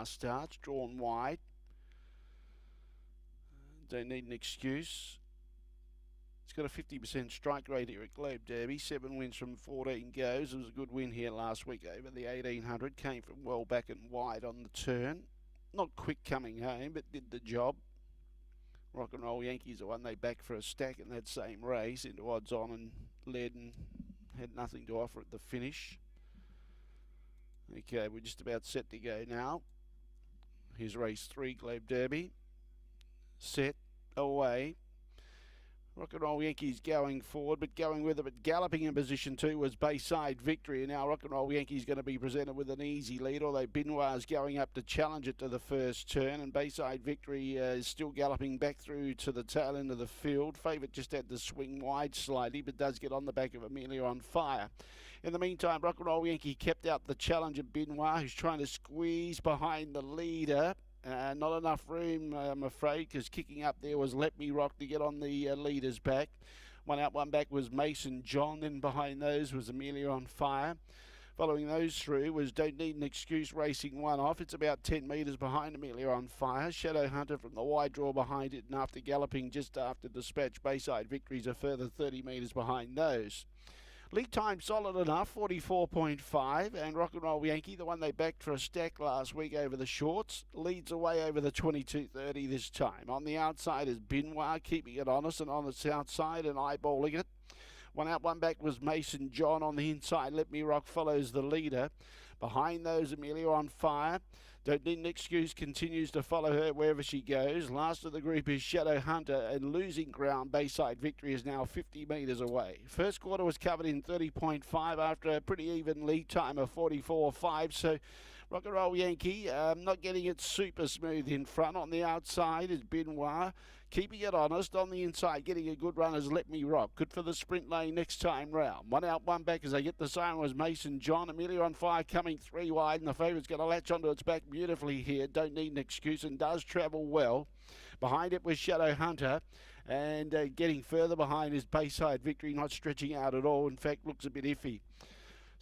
last starts. Drawn wide. Don't need an excuse. It's got a 50% strike rate here at Globe Derby. 7 wins from 14 goes. It was a good win here last week over the 1800. Came from well back and wide on the turn. Not quick coming home, but did the job. Rock and Roll Yankees the one they backed for a stack in that same race into odds on and led and had nothing to offer at the finish. Okay, we're just about set to go now. Here's race 3, Globe Derby. Set, away. Rock and Roll Yankees going forward, but going with it, but galloping in position 2 was Bayside Victory. And now Rock and Roll Yankees going to be presented with an easy lead, although Benoit's going up to challenge it to the first turn. And Bayside Victory is still galloping back through to the tail end of the field. Favourite just had to swing wide slightly, but does get on the back of Emelia on Fire. In the meantime, Rock and Roll Yankee kept out the challenge of Benoit, who's trying to squeeze behind the leader. Not enough room, I'm afraid, because kicking up there was Let Me Rock to get on the leader's back. One out, one back was MASONJON. Then behind those was Emelia on Fire. Following those through was Don't Need an Excuse racing one off. It's about 10 metres behind Emelia on Fire. Shadow Hunter from the wide draw behind it, and after galloping just after Dispatch, Bayside Victory's a further 30 metres behind those. Lead time solid enough, 44.5, and Rock and Roll Yankee, the one they backed for a stack last week over the shorts, leads away over the 22.30 this time. On the outside is Benoit, keeping it honest, and on its outside and eyeballing it. One out, one back was MASONJON. On the inside, Let Me Rock follows the leader. Behind those, Emelia on Fire. Don't Need an Excuse continues to follow her wherever she goes. Last of the group is Shadow Hunter, and losing ground, Bayside Victory is now 50 metres away. First quarter was covered in 30.5 after a pretty even lead time of 44.5. So Rock and Roll Yankee not getting it super smooth in front. On the outside is Benoit, keeping it honest. On the inside, getting a good run is Let Me Rock. Good for the sprint lane next time round. One out, one back as they get the siren was MASONJON. Emelia on Fire coming 3 wide, and the favourite's going to latch onto its back beautifully here. Don't Need an Excuse, and does travel well. Behind it was Shadow Hunter, and getting further behind is Bayside Victory, not stretching out at all. In fact, looks a bit iffy.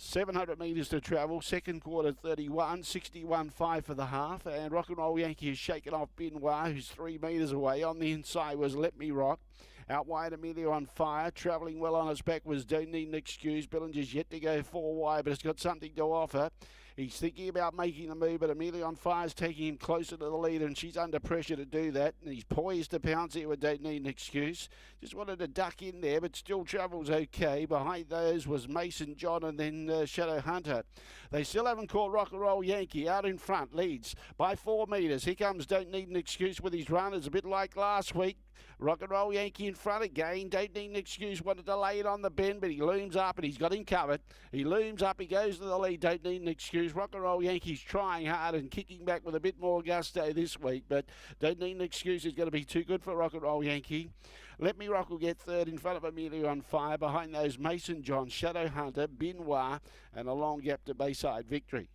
700 metres to travel, second quarter 31, 61.5 for the half, and Rock and Roll Yankee has shaken off Benoit, who's 3 metres away. On the inside was Let Me Rock. Out wide, Emelia on Fire. Travelling well on its back was Don't Need an Excuse. Billinger's yet to go 4 wide, but it's got something to offer. He's thinking about making the move, but Emelia on Fire's taking him closer to the leader, and she's under pressure to do that. And he's poised to pounce here with Don't Need an Excuse. Just wanted to duck in there, but still travels okay. Behind those was MASONJON and then Shadow Hunter. They still haven't caught Rock and Roll Yankee. Out in front, leads by 4 metres. Here comes Don't Need an Excuse with his run. It's a bit like last week. Rock and Roll Yankee in front again. Don't Need an Excuse. Wanted to lay it on the bend, but he looms up and he's got him covered. He looms up. He goes to the lead. Don't Need an Excuse. Rock and Roll Yankee's trying hard and kicking back with a bit more gusto this week, but Don't Need an Excuse is going to be too good for Rock and Roll Yankee. Let Me Rock will get third in front of Emelia on Fire. Behind those, MASONJON, Shadow Hunter, Benoit, and a long gap to Bayside Victory.